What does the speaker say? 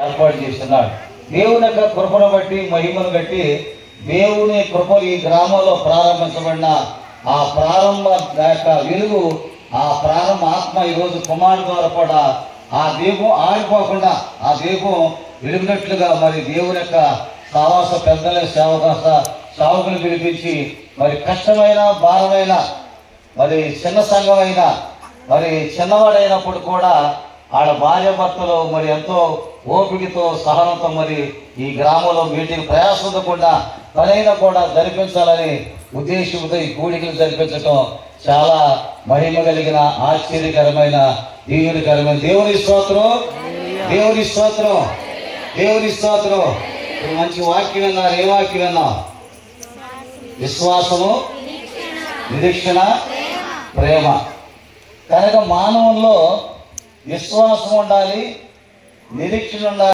ఏర్పాటు చేస్తున్నాడు. దేవుని యొక్క కృపను బట్టి మహిమను బట్టి దేవుని కృపలు ఈ గ్రామంలో ప్రారంభించబడిన ఆ ప్రారంభ యొక్క వెలుగు, ఆ ప్రారంభ ఆత్మ ఈరోజు కుమారుడు ద్వారా కూడా ఆ దీపం ఆరిపోకుండా ఆ దీపం వెలుగునట్లుగా మరి దేవుని యొక్క సావాస పెద్దల సేవకులు పిలిపించి మరి కష్టమైన భారమైన మరి చిన్న సంఘమైన మరి చిన్నవాడైనప్పుడు కూడా ఆడ భార్య భర్తలు మరి ఎంతో ఓపికతో సహనంతో మరి ఈ గ్రామంలో మీటింగ్ ప్రయాసంతకుండా పనైనా కూడా జరిపించాలని ఉద్దేశంతో ఈ కూడికలు జరిపించడం చాలా మహిమ కలిగిన ఆశ్చర్యకరమైన దీవెనకరమైన దేవుని స్తోత్రం, దేవుని స్తోత్రం, దేవుని స్తోత్రం. మంచి వాక్యం విన్నారు. ఏ వాక్యం విన్నాం? విశ్వాసము, నిరీక్షణ, ప్రేమ. కనుక మానవుల్లో విశ్వాసం ఉండాలి, నిరీక్షణ ఉండాలి.